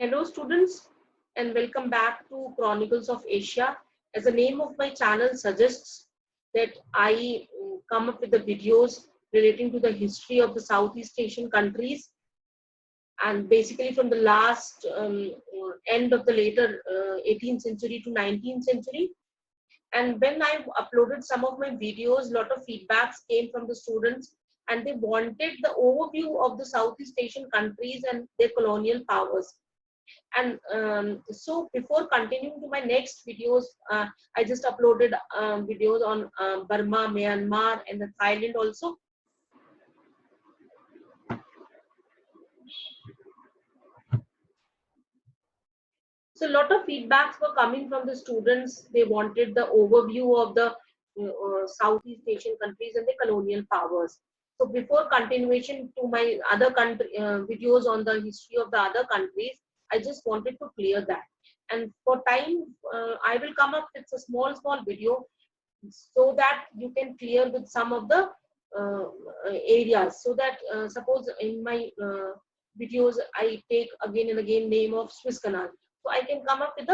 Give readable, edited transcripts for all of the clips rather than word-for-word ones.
Hello students and welcome back to Chronicles of Asia. As the name of my channel suggests that I come up with the videos relating to the history of the Southeast Asian countries and basically from the last end of the later 18th century to 19th century. And when I uploaded some of my videos, a lot of feedbacks came from the students and they wanted the overview of the Southeast Asian countries and their colonial powers. And so before continuing to my next videos, I just uploaded videos on Burma, Myanmar and the Thailand also. So a lot of feedbacks were coming from the students. They wanted the overview of the Southeast Asian countries and the colonial powers. So before continuation to my other country videos on the history of the other countries, I just wanted to clear that. And for time, I will come up with a small video so that you can clear with some of the uh, areas. So that suppose in my videos I take again and again name of Swiss Canal, so I can come up with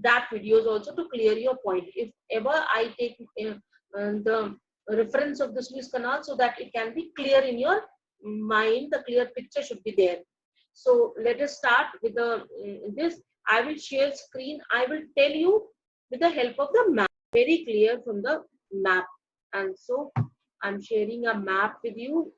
that videos also to clear your point. If ever I take the reference of the Swiss Canal, so that it can be clear in your mind, the clear picture should be there. So let us start with the this. I will share screen. I will tell you with the help of the map, very clear from the map. And so I'm sharing a map with you.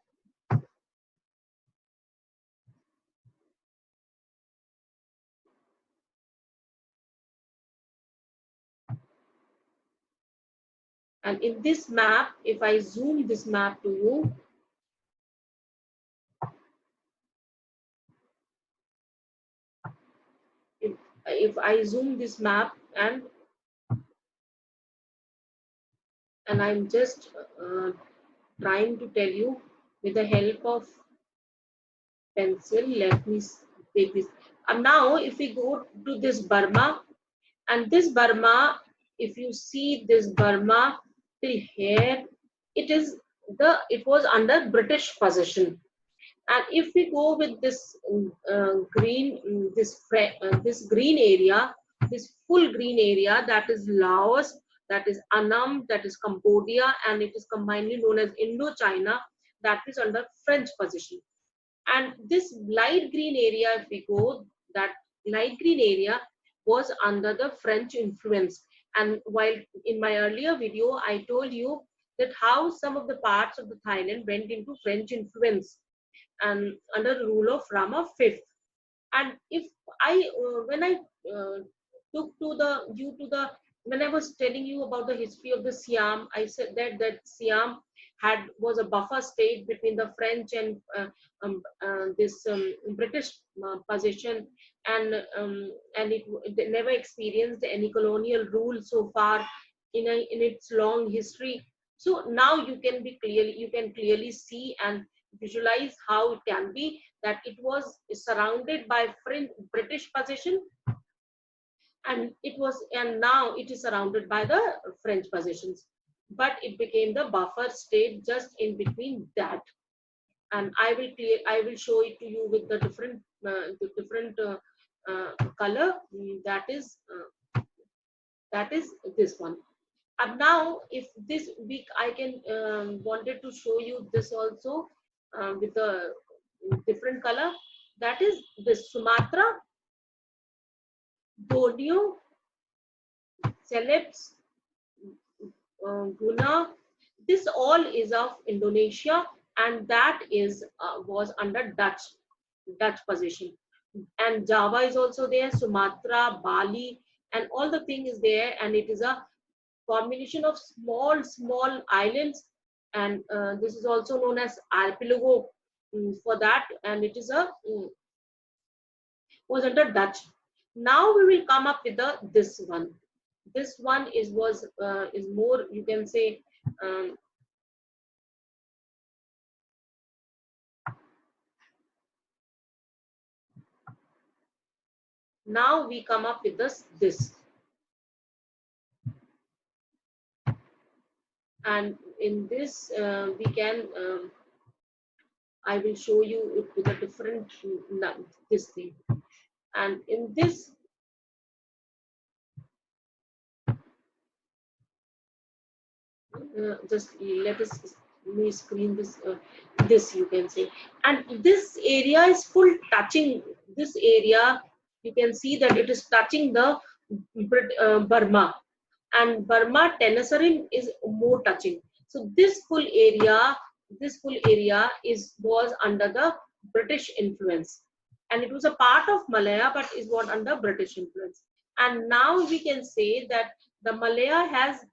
And in this map, if I zoom this map to you, if I zoom this map and I'm just trying to tell you with the help of pencil, let me take this. And now if we go to this Burma, and this Burma, if you see this Burma till here, it was under British possession. And if we go with this green, this green area, this full green area, that is Laos, that is Annam, that is Cambodia, and it is combinedly known as Indochina, that is under French possession. And this light green area, if we go, that light green area was under the French influence. And while in my earlier video, I told you that how some of the parts of the Thailand went into French influence and under the rule of Rama V. And if when I took to the due to the when I was telling you about the history of the Siam, I said that Siam was a buffer state between the French and this British possession, and it never experienced any colonial rule so far in its long history. So now you can clearly see and visualize how it can be that it was surrounded by British possession, and now it is surrounded by the French possessions, but it became the buffer state just in between that. And I will show it to you with the different color. That is this one. And now if this week I can wanted to show you this also with a different color, that is this Sumatra, Borneo, Celebes, Guna. This all is of Indonesia, and that is was under Dutch possession. And Java is also there, Sumatra, Bali, and all the thing is there, and it is a combination of small islands, and this is also known as archipelago for that, and it is was under Dutch. Now we will come up with this one. This one is more, you can say, um, now we come up with this, and in this we can I will show you it with a different this thing. And in this, just let us me screen this, this you can say. And this area is full touching, this area you can see that it is touching the Burma, and Burma Tenasserim is more touching. So this full area is was under the British influence, and it was a part of Malaya, but is what under British influence. And now we can say that the Malaya has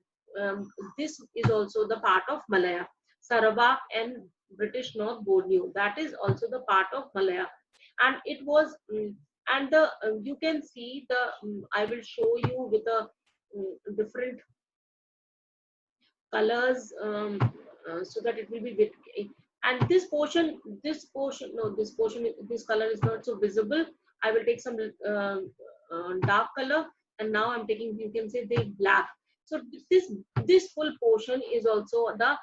this is also the part of Malaya. Sarawak and British North Borneo, that is also the part of Malaya, and it was and the you can see the I will show you with a different colors, so that it will be with, and this portion no this portion this color is not so visible. I will take some dark color, and now I'm taking, you can say, the black. So this full portion is also the,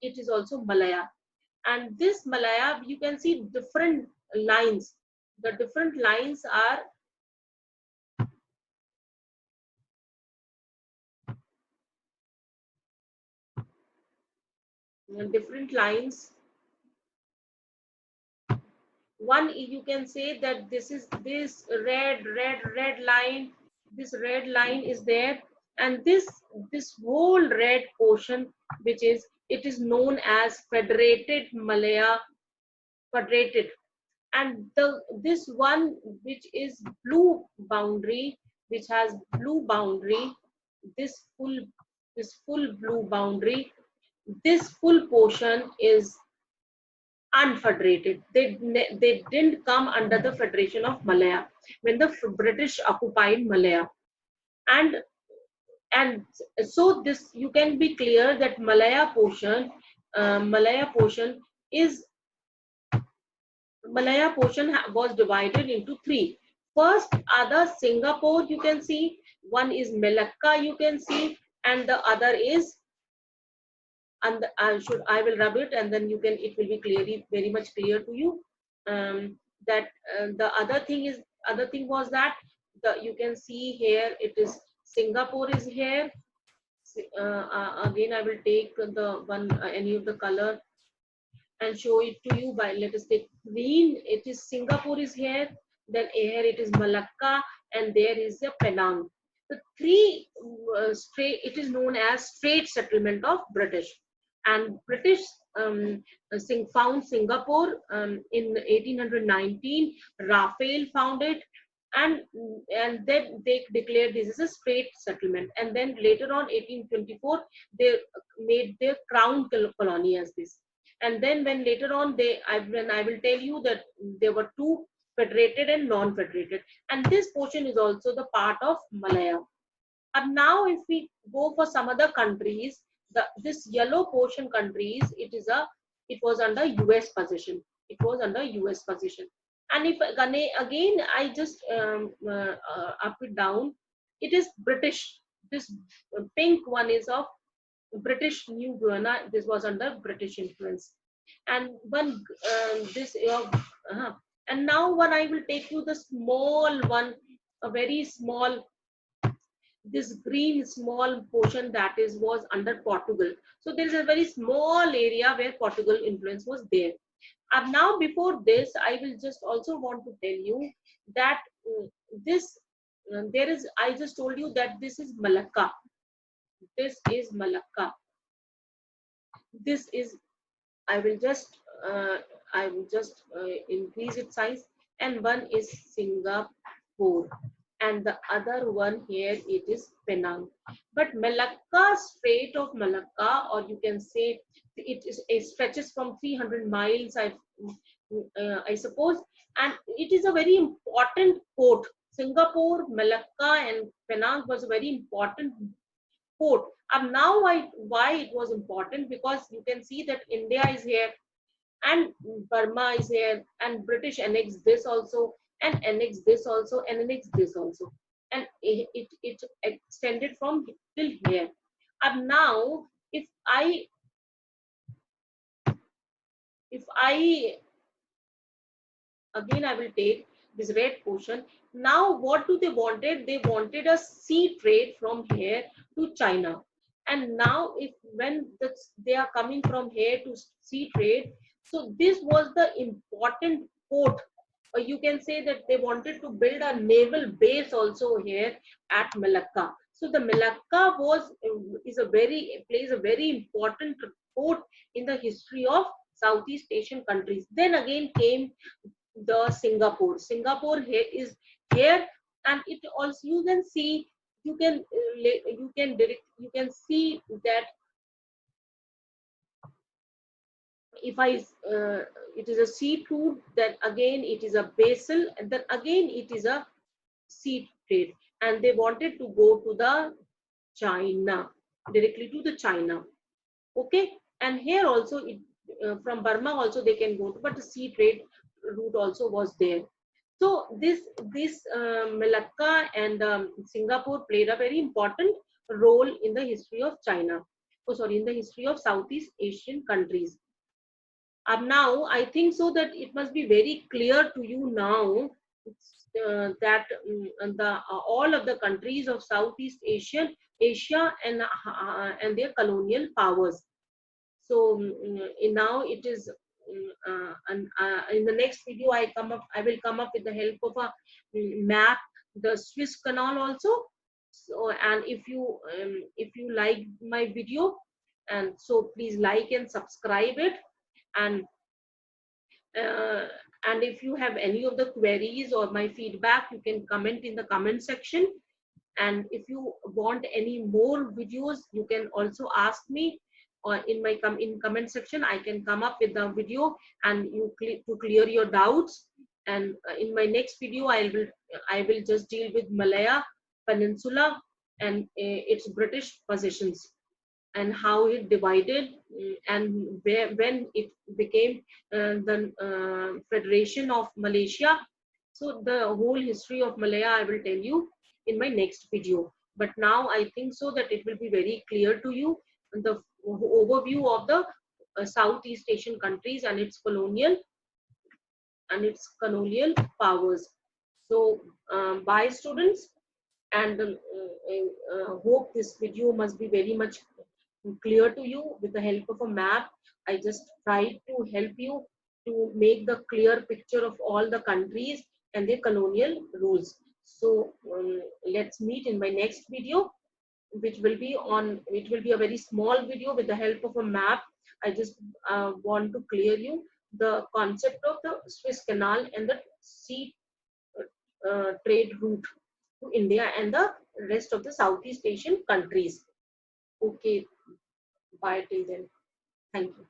it is also Malaya, and this Malaya you can see different lines. The different lines are different lines. One, you can say that this is this red line, this red line is there, and this whole red portion, which is, it is known as Federated Malaya, federated. And the this one which is blue boundary, which has blue boundary, this full this full blue boundary, this full portion is unfederated. They didn't come under the Federation of Malaya when the British occupied Malaya. And and so this you can be clear that Malaya portion is Malaya portion was divided into three. First are the Singapore, you can see, one is Malacca, you can see, and the other is, and I will rub it, and then you can, it will be clearly very much clear to you, that the other thing was that the, you can see here, it is Singapore is here. Again I will take the one, any of the color, and show it to you by, let us take green. It is Singapore is here, then here it is Malacca, and there is a Penang. The three straight, it is known as Strait Settlement of British. And British found Singapore in 1819. Raphael found it, and then they declared this is a Strait Settlement. And then later on 1824 they made their crown colony as this. And then when later on when I will tell you that there were two, federated and non-federated, and this portion is also the part of Malaya. And now if we go for some other countries, this yellow portion countries, it was under US position. It was under US position. And if again I just up it down, it is British. This pink one is of British New Guiana. This was under British influence. And one this and now one I will take you the small one, a very small, this green small portion, that is was under Portugal. So there is a very small area where Portugal influence was there. And now before this, I will just also want to tell you that this there is, I just told you that this is Malacca. This is Malacca. This is, I will just increase its size, and one is Singapore, and the other one here it is Penang. But Malacca, Strait of Malacca, or you can say it stretches from 300 miles, I suppose, and it is a very important port. Singapore, Malacca, and Penang was a very important port. And now why it was important, because you can see that India is here, and Burma is here, and British annexed this also, and annexed this also, and annexed this also, and it extended from till here. And now if I again I will take this red portion. Now what do they wanted? They wanted a sea trade from here to China. And now if when they are coming from here to sea trade, so this was the important port. You can say that they wanted to build a naval base also here at Malacca. So the Malacca was is a very plays a very important port in the history of Southeast Asian countries. Then again came the Singapore. Singapore here is here, and it also you can see you can see that if it is a sea route, then again it is a basal, and then again it is a sea trade, and they wanted to go to the China, directly to the China. Okay, and here also from Burma also they can go to, but the sea trade route also was there. So this Malacca and Singapore played a very important role in the history of China. Oh, sorry, in the history of Southeast Asian countries. Now I think so that it must be very clear to you now that all of the countries of Southeast Asia and their colonial powers. So now it is in the next video I will come up with the help of a map, the Swiss Canal also. So, and if you like my video, and so please like and subscribe it, and uh, and if you have any of the queries or my feedback, you can comment in the comment section. And if you want any more videos, you can also ask me, or in my comment section I can come up with the video and to clear your doubts. And in my next video I will just deal with Malaya Peninsula and its British possessions, and how it divided, and when it became the Federation of Malaysia. So the whole history of Malaya I will tell you in my next video. But now I think so that it will be very clear to you the overview of the Southeast Asian countries and its colonial powers. So bye students, and hope this video must be very much clear to you. With the help of a map, I just tried to help you to make the clear picture of all the countries and their colonial rules. So let's meet in my next video, which will be a very small video. With the help of a map, I just want to clear you the concept of the Swiss Canal and the sea trade route to India and the rest of the Southeast Asian countries. Okay, bye till then. Thank you.